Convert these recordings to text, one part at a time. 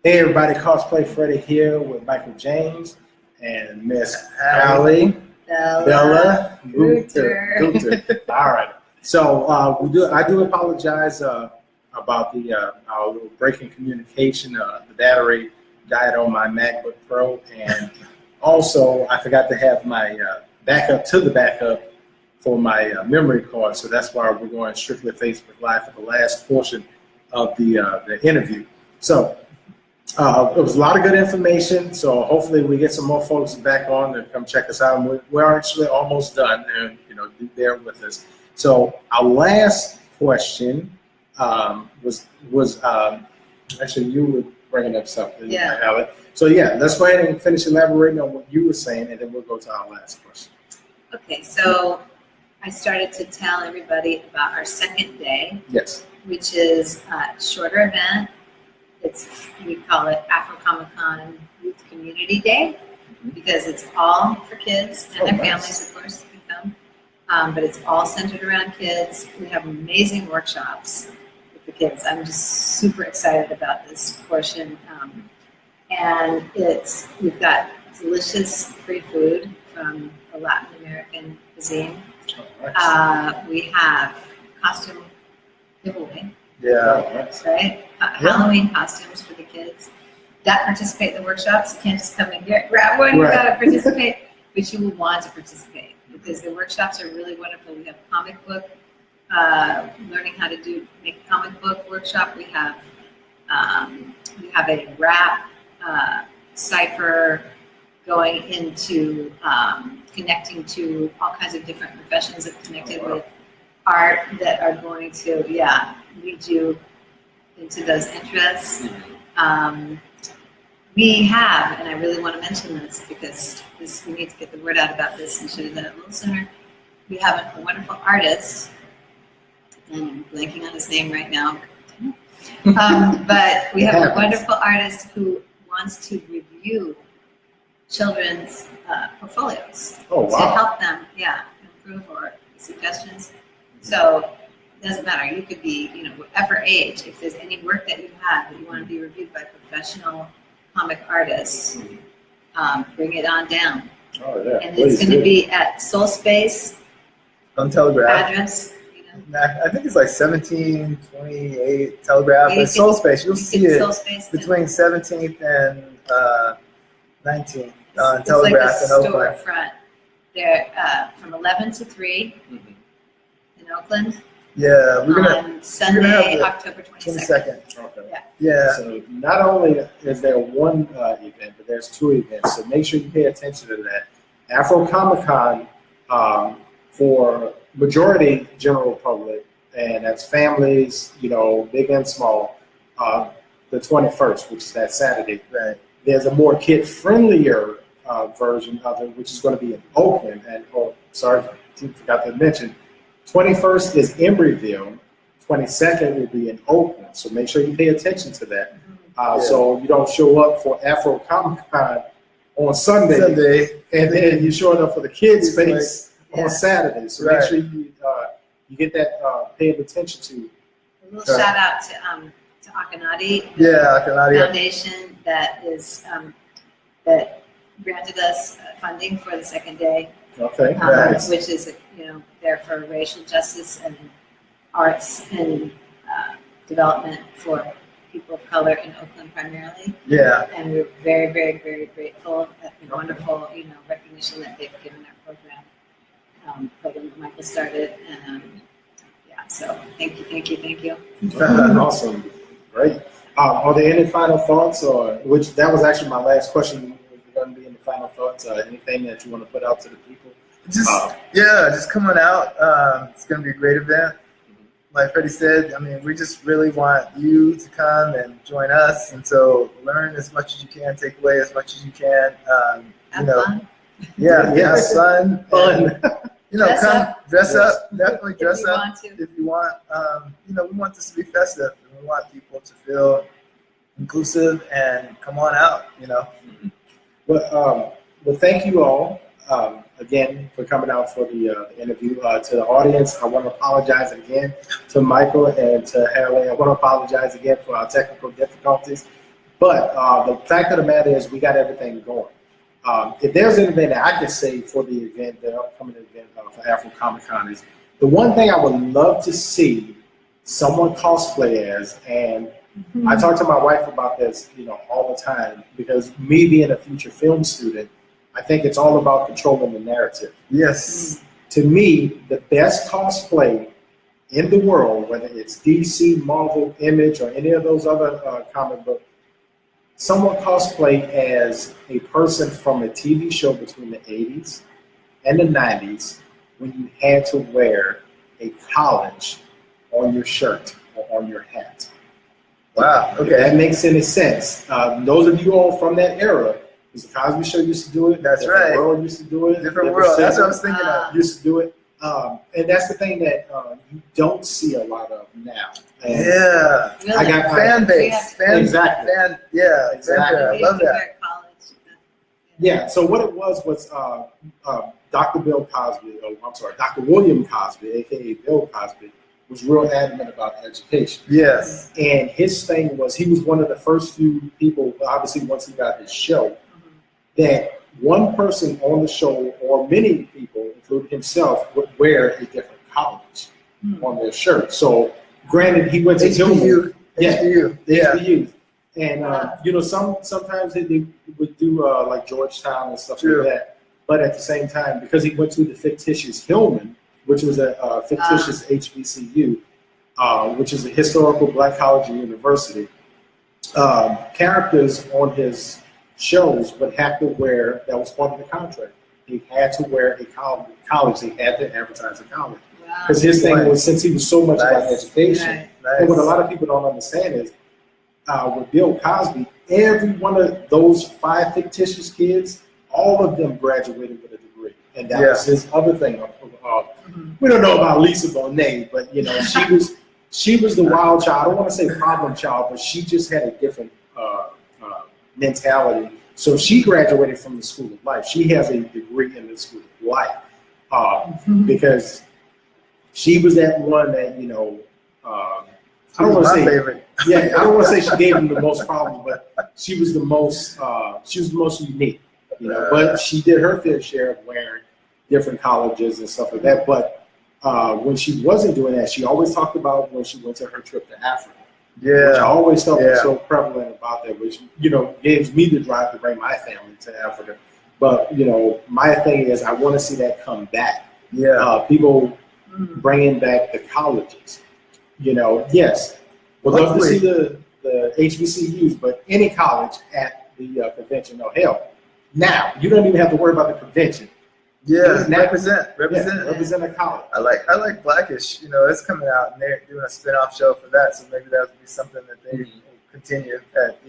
Hey everybody, Cosplay Freddy here with Michael James and Miss Allie Bella Guter. All right. So I do apologize about the our little break in communication. The battery died on my MacBook Pro, and also I forgot to have my backup to the backup for my memory card. So that's why we're going strictly Facebook Live for the last portion of the interview. So. It was a lot of good information, so hopefully we get some more folks back on to come check us out. We're actually almost done, and do bear with us. So our last question was actually you were bringing up something, Allie. So yeah, let's go ahead and finish elaborating on what you were saying, and then we'll go to our last question. Okay, so I started to tell everybody about our second day, yes, which is a shorter event. We call it Afro Comic-Con Youth Community Day because it's all for kids and their families, of course, can come. But it's all centered around kids. We have amazing workshops with the kids. I'm just super excited about this portion. And we've got delicious free food from a Latin American cuisine. We have costume giveaway. Yeah. Right? Halloween costumes for the kids that participate in the workshops. You can't just come in here, grab one, you gotta participate, but you will want to participate because the workshops are really wonderful. We have comic book, learning how to make a comic book workshop. We have a rap cipher going into connecting to all kinds of different professions that are connected with art that are going to, lead you into those interests. We have, and I really want to mention this because we need to get the word out about this and should have done it a little sooner. We have a wonderful artist, and I'm blanking on his name right now, but we have a wonderful artist who wants to review children's portfolios to help them, improve or suggestions. So it doesn't matter. You could be, whatever age. If there's any work that you have that you want to be reviewed by professional comic artists, bring it on down. Oh yeah. And it's going to be at Soul Space on Telegraph. Address. I think it's like 1728 Telegraph. But Soul Space, you'll see it between 17th and 19th on Telegraph in Oakland. It's like a storefront. They're from 11 to 3 in Oakland. Yeah, we're gonna on Sunday, October 22nd. Okay. Yeah. So not only is there one event, but there's two events. So make sure you pay attention to that. Afro Comic-Con for majority general public, and that's families, big and small. The 21st, which is that Saturday. Right. There's a more kid-friendlier version of it, which is going to be in Oakland. And forgot to mention. 21st is Embryville, 22nd will be in Oakland, so make sure you pay attention to that. So you don't show up for Afro Comic-Con on Sunday, and then you show up for the kids' space on Saturday. So make sure you get that paid attention to. A little shout out to Akanadi, Akanadi Foundation that that granted us funding for the second day. Okay, which is there for racial justice and arts and development for people of color in Oakland primarily. Yeah. And we're very, very, very grateful at the wonderful recognition that they've given our program that Michael started. And so thank you. Awesome, great. Are there any final thoughts, that was actually my last question? Going to be in the final thoughts? Anything that you want to put out to the people? Just come on out. It's going to be a great event. Like Freddie said, we just really want you to come and join us, and so learn as much as you can, take away as much as you can. Have fun. Have fun. Dress up. Definitely dress up if you want. We want this to be festive, and we want people to feel inclusive and come on out. Well, thank you all again for coming out for the interview. To the audience, I want to apologize again to Michael and to Haley. I want to apologize again for our technical difficulties. But the fact of the matter is, we got everything going. If there's an event that I can say for the event, the upcoming event for Afro Comic Con is the one thing I would love to see someone cosplay as, and I talk to my wife about this, all the time, because me being a future film student, I think it's all about controlling the narrative. Yes. To me, the best cosplay in the world, whether it's DC, Marvel, Image, or any of those other comic books, someone cosplay as a person from a TV show between the 80s and the 90s when you had to wear a college on your shirt or on your hat. Wow, okay. If that makes any sense. Those of you all from that era, because the Cosby Show used to do it. That's right. Different World used to do it. Different World, that's what I was thinking of. Used to do it. And that's the thing that you don't see a lot of now. And Yeah. Really? I got Fan base. Exactly. Yeah, Exactly. I love that. Yeah, so what it was Dr. Bill Cosby, Dr. William Cosby, aka Bill Cosby, was real adamant about education. Yes. And his thing was, he was one of the first few people, obviously once he got his show, that one person on the show, or many people, including himself, would wear a different college on their shirt. So granted, he went to HBU. HBU. Yeah. HBU. And sometimes they would do like Georgetown and stuff like that. But at the same time, because he went to the fictitious Hillman, which was a fictitious HBCU, which is a historical black college and university, characters on his shows would have to wear, that was part of the contract, he had to wear a college, they had to advertise a college. Because his thing was, since he was so much about education, and what a lot of people don't understand is, with Bill Cosby, every one of those 5 fictitious kids, all of them graduated with a degree. And that was his other thing. We don't know about Lisa Bonet, but she was the wild child. I don't want to say problem child, but she just had a different mentality. So she graduated from the School of Life. She has a degree in the School of Life because she was that one that I don't want to say favorite. Yeah, I don't want to say she gave him the most problems, but she was the most unique. But she did her fair share of wearing different colleges and stuff like that. But when she wasn't doing that, she always talked about when she went to her trip to Africa. Yeah. Which I always felt was so prevalent about that, which, gives me the drive to bring my family to Africa. But, my thing is I want to see that come back. Yeah. People bringing back the colleges. Yes, we'd love to see the HBCUs, but any college at the convention, no hell. Now, you don't even have to worry about the convention. Yeah, represent a college. I like Blackish. It's coming out, and they're doing a spin-off show for that. So maybe that would be something that they continue at,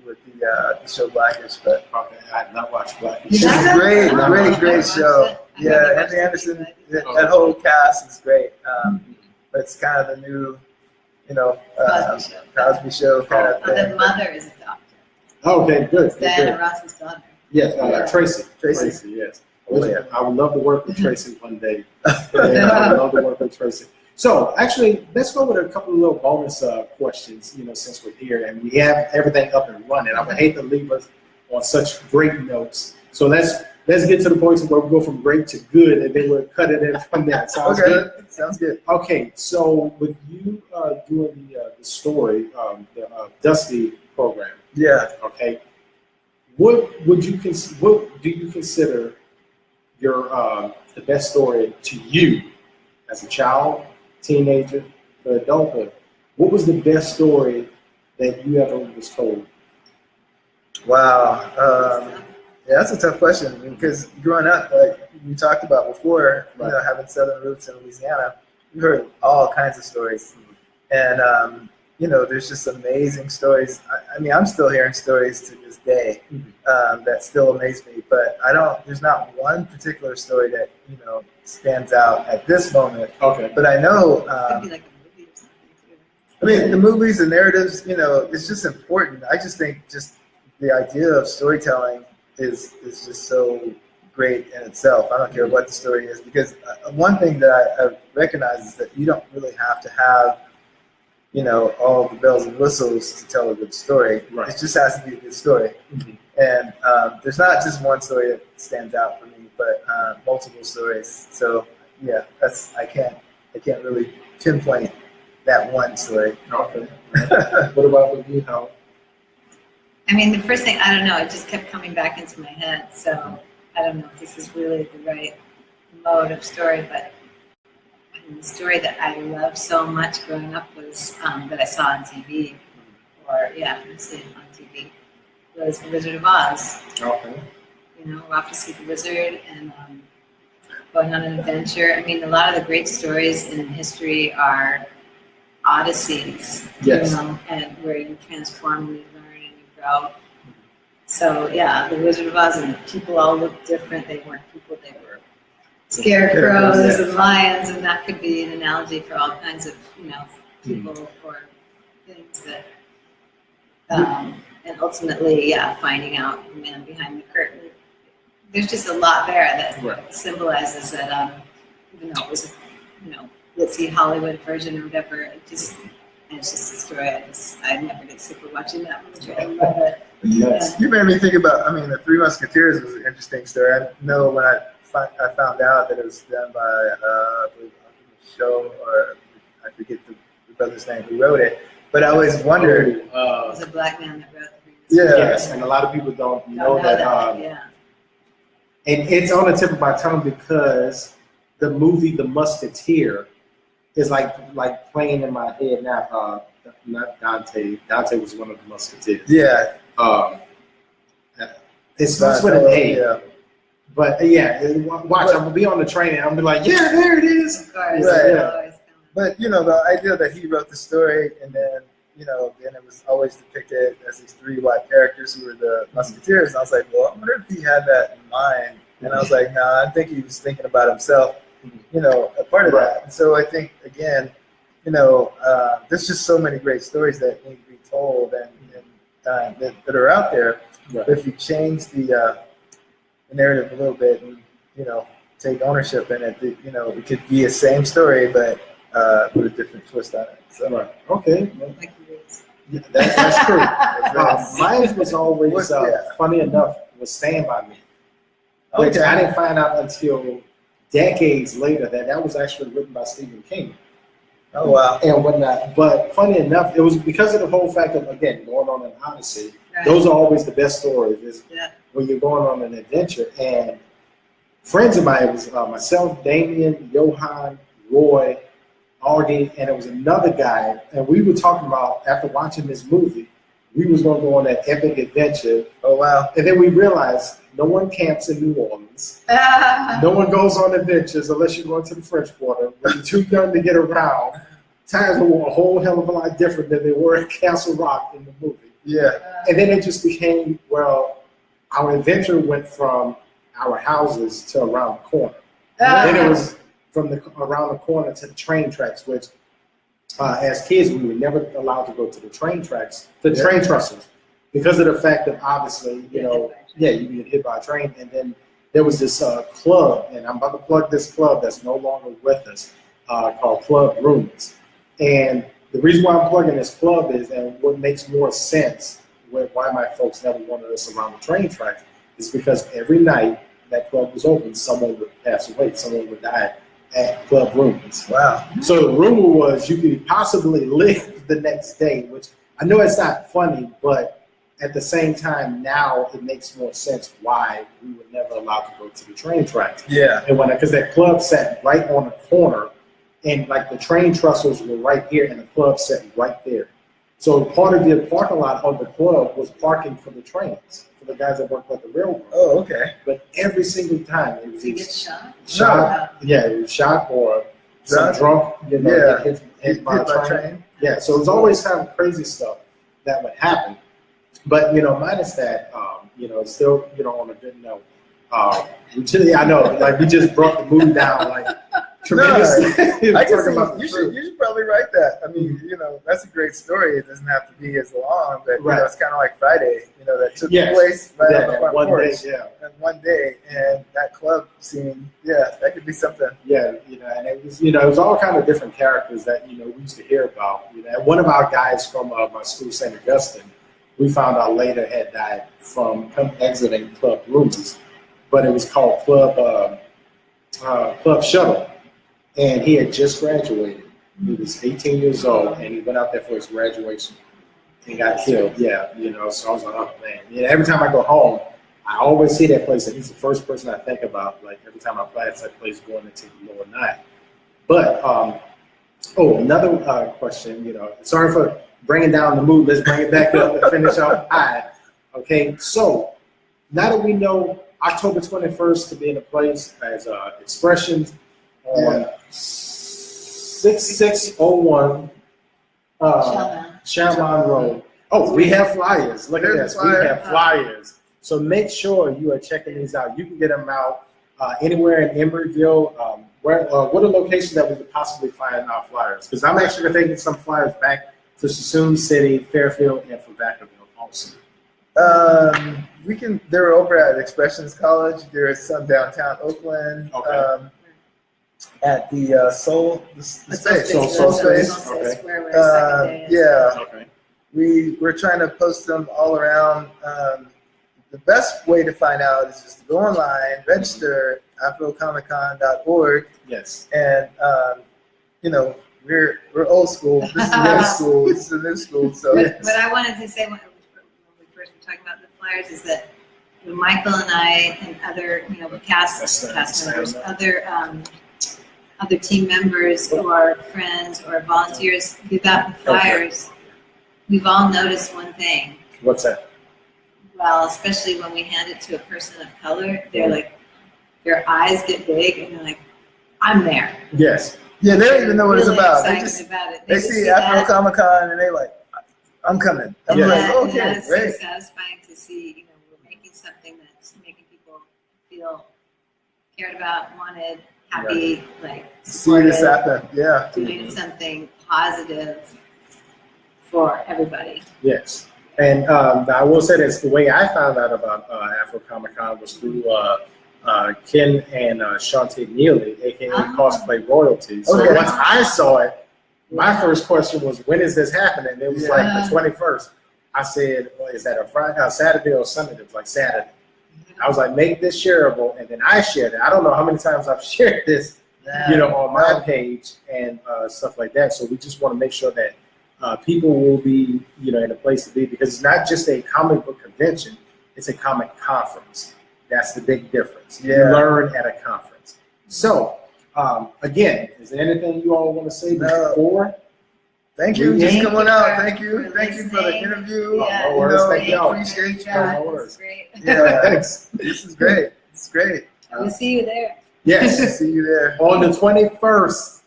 with the show Blackish. But I've not watched Blackish. It's a great show. Yeah, Anthony Anderson, that whole cast is great. But it's kind of the new, Cosby show kind of thing. The mother is a doctor. Okay, good. Diana Ross's daughter. Yes, Tracy, yes. Oh, yeah. I would love to work with Tracy one day. I would love to work with Tracy. So, actually, let's go with a couple of little bonus questions, since we're here and we have everything up and running. I would hate to leave us on such great notes. So let's get to the point where we go from great to good, and then we'll cut it in from there. Sounds good? Sounds good. Okay, so with you doing the story, the Dusty program. Yeah. Okay. What do you consider your the best story to you as a child, teenager, or adulthood? What was the best story that you ever was told? Wow. Yeah, that's a tough question because growing up, like we talked about before, having Southern roots in Louisiana, we heard all kinds of stories, and there's just amazing stories. I mean, I'm still hearing stories to this day that still amaze me, but there's not one particular story that, stands out at this moment. Okay. But I know, Could be like a movie or something too. I mean, the movies, the narratives, it's just important. I just think just the idea of storytelling is just so great in itself. I don't care what the story is, because one thing that I recognize is that you don't really have to have all the bells and whistles to tell a good story. Right. It just has to be a good story. Mm-hmm. And there's not just one story that stands out for me, but multiple stories. So yeah, I can't really pinpoint that one story. Okay. What about with you, Howard? I mean, the first thing, I don't know, it just kept coming back into my head. So I don't know if this is really the right mode of story, but the story that I loved so much growing up was that I saw on TV, mostly on TV, was The Wizard of Oz. Okay. We're off to see the wizard and going on an adventure. I mean, a lot of the great stories in history are odysseys, Yes. and where you transform and you learn and you grow. So yeah, The Wizard of Oz, and the people all looked different. They weren't people, they were scarecrows and lions, and that could be an analogy for all kinds of, people or things that, and ultimately, finding out the man behind the curtain. There's just a lot there that symbolizes that, even though it was, let's see, Hollywood version or whatever, it's just a story. I never get sick of watching that movie. I love it. Yes. You made me think about, The Three Musketeers was an interesting story. I know when I found out that it was done by a show, or I forget the brother's name who wrote it, but I always wondered. It was a black man that wrote the Yes, and a lot of people don't know that. And it's on the tip of my tongue because the movie The Musketeer is like playing in my head now. Not Dante. Dante was one of the Musketeers. Yeah. It starts with an A. Yeah. But watch, I'm gonna be on the train and I'm gonna be like, yeah, there it is. Of course. Right. Yeah. But the idea that he wrote the story, and then then it was always depicted as these three white characters who were the Musketeers, and I was like, well, I wonder if he had that in mind. And I was like, nah, I think he was thinking about himself, a part of that. And so I think again, there's just so many great stories that need to be told and that are out there. Right. But if you change the narrative a little bit and take ownership in it, it could be the same story but with a different twist on it. So okay, that's true. Mine was always funny enough was Stand By Me, which I didn't find out until decades later that was actually written by Stephen King. Oh wow! And whatnot. But funny enough, it was because of the whole fact of going on an odyssey. Right. Those are always the best stories. When you're going on an adventure. And friends of mine, it was myself, Damien, Johan, Roy, Augie, and it was another guy. And we were talking about, after watching this movie, we was going to go on that epic adventure. Oh wow! And then we realized no one camps in New Orleans. No one goes on adventures unless you're going to the French Quarter. When you're too young to get around, times were a whole hell of a lot different than they were at Castle Rock in the movie. Yeah. And then it just became, our adventure went from our houses to around the corner. Then it was from around the corner to the train tracks, which as kids we were never allowed to go to the train tracks, the train trestles, because of the fact that obviously, you get hit by a train. And then there was this club, and I'm about to plug this club that's no longer with us, called Club Rumors. And the reason why I'm plugging this club is, and what makes more sense with why my folks never wanted us around the train tracks, is because every night that club was open, someone would pass away, someone would die at Club Rumors. Wow. So the rumor was you could possibly live the next day, which I know it's not funny, but at the same time, now it makes more sense why we were never allowed to go to the train tracks. Yeah. And because that club sat right on the corner, and the train trestles were right here, and the club sat right there. So part of the parking lot of the club was parking for the trains, for the guys that worked at the railroad. Oh, okay. But every single time it was Did you get shot? It was shot or some drunk, hit by a train. Yeah, so it was always kind of crazy stuff that would happen. But minus that, it's still on a good note. We just brought the mood down tremendously. I guess you should probably write that. I mean, that's a great story. It doesn't have to be as long, but it's kind of like Friday, that took place right on the front porch. Day, And one day, and that club scene, yeah, that could be something. Yeah, and it was all kind of different characters that, we used to hear about. And one of our guys from my school, St. Augustine, we found out later had died from exiting Club Rumors, but it was called Club Shuttle, and he had just graduated. He was 18 years old, and he went out there for his graduation and got killed. Yeah, so I was like, oh man. Every time I go home, I always see that place, and he's the first person I think about. Like every time I pass that place going into the lower night. But another question. Sorry for bringing down the mood. Let's bring it back up and finish off high. Okay, so now that we know October 21st to be in a place as Expressions on 6601 Shalman Road. Oh, we have flyers. Look at this. We have flyers. So make sure you are checking these out. You can get them out anywhere in Emeryville. What are locations that we could possibly find our flyers? Because I'm actually taking some flyers back to Suisun City, Fairfield, and for Vacaville also. They're over at Expressions College. There's some downtown Oakland. Okay. At the Soul Space. Soul Space. Okay. Where we're second day. Yeah. Okay. We're trying to post them all around. The best way to find out is just to go online, register afrocomiccon.org. Yes. And we're old school. This is new school. This is the new school. So what I wanted to say when we first were talking about the flyers is that Michael and I and other cast members, other team members or friends or volunteers who got the flyers, we've all noticed one thing. What's that? Well, especially when we hand it to a person of color, they're like, their eyes get big and they're like, I'm there. Yes. Yeah, they don't even know what it's about. They see Afro Comic Con and they like, I'm coming. I'm like, okay, that's great. so satisfying to see, we're making something that's making people feel cared about, wanted, happy, see this happen. Yeah. Doing something positive for everybody. Yes. And I will say this, the way I found out about Afro Comic Con was through Ken and Shantae Neely, aka Cosplay Royalty. So once I saw it, my first question was, when is this happening? It was like the 21st. I said, well, is that a Friday, Saturday or Sunday? It was like Saturday. I was like, make this shareable, and then I shared it. I don't know how many times I've shared this, on my page and stuff like that. So we just want to make sure that people will be, in a place to be, because it's not just a comic book convention; it's a comic conference. That's the big difference. You learn at a conference. So, again, is there anything you all want to say before? Thank you. Just coming out. Thank you. Thank you for the interview. Yeah. No worries. Thank you. Appreciate you. No worries. Great. Yeah, thanks. This is great. It's great. We'll see you there. Yes. See you there. On the 21st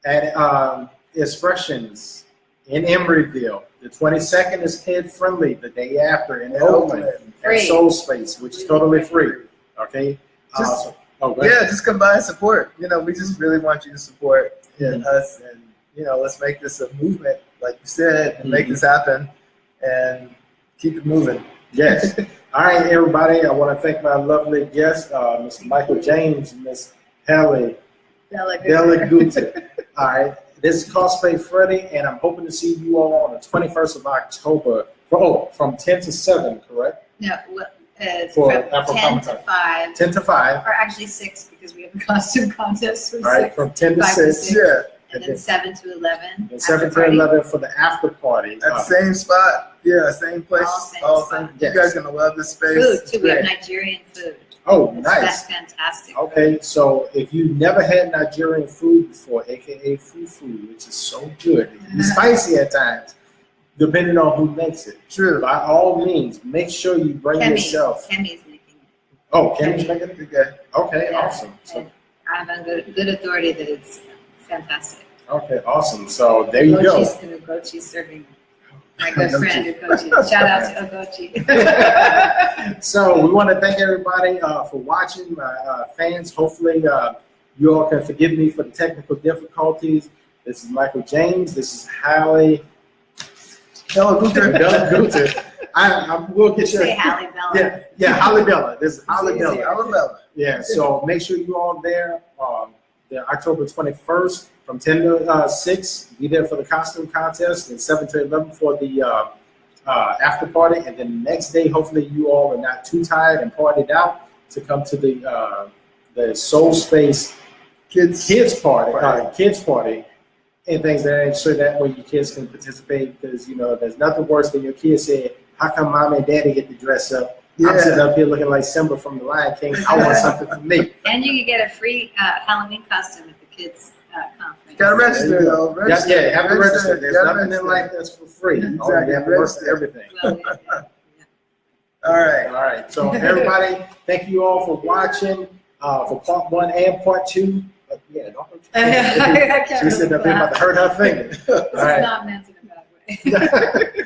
at Expressions in Emeryville. The 22nd is kid friendly. The day after in Oakland at Soul Space, which is totally free. Okay. Just come by and support. We just really want you to support us, and let's make this a movement, like you said, and make this happen, and keep it moving. Yes. All right, everybody. I want to thank my lovely guests, Mr. Michael James and Miss Hallie Delaguta. All right. This is Cosplay Freddy, and I'm hoping to see you all on the 21st of October. From 10 to 7, correct? No, for from 10 to 5. 10 to 5. Or actually 6, because we have a costume contest from all right, 6. From 10 to 6. Yeah. And then 7 to 11. And 7 to 11 for the after party. At the same spot. Yeah, same place. All same You guys are going to love this space. Food, too. We have Nigerian food. Oh, It's nice. fantastic. Okay, so if you've never had Nigerian food before, aka fufu, which is so good, it can be spicy at times, depending on who makes it. True. By all means, make sure you bring yourself. Kemi's making it. Oh, Kemi's making it? Okay, Yeah. awesome. So, I have a good authority that it's fantastic. okay, awesome. So there you go. Ugochi's serving my good friend Ugochi. Shout out to Ugochi. So we want to thank everybody for watching, my fans. Hopefully you all can forgive me for the technical difficulties. This is Michael James. This is Hallie Delaguta. we'll get you. Say Halle Bella. Yeah, Halle Bella. This is Halle Easy, Bella. Halle Bella. Yeah, so make sure you all there. The October 21st from 10 to 6. Be there for the costume contest, and 7 to 11 for the after party. And then the next day, hopefully you all are not too tired and partied out to come to the Soul Space kids party and things that, so that way your kids can participate, because there's nothing worse than your kids saying, how come mom and daddy get to dress up? Yeah. I'm sitting up here looking like Simba from the Lion King. I want something for me. And you can get a free Halloween costume at the kids conference. Gotta register though. Register. Yeah, have to register. There's nothing in life that's for free. Exactly. You have to work for everything. Well, All right. All right. So everybody, thank you all for watching for part 1 and part 2. Yeah, don't I can't she's sitting up here about to hurt her finger. This All right. is not meant in a bad way.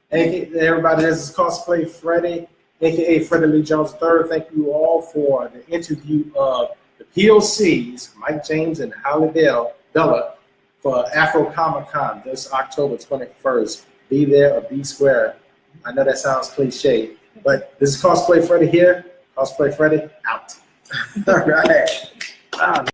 Hey, everybody, this is Cosplay Freddy, aka Freddie Lee Jones III. Thank you all for the interview of the POCs, Mike James and Halle Bella, for Afro Comic Con this October 21st. Be there or be square. I know that sounds cliche, but this is Cosplay Freddy here. Cosplay Freddy out. All right.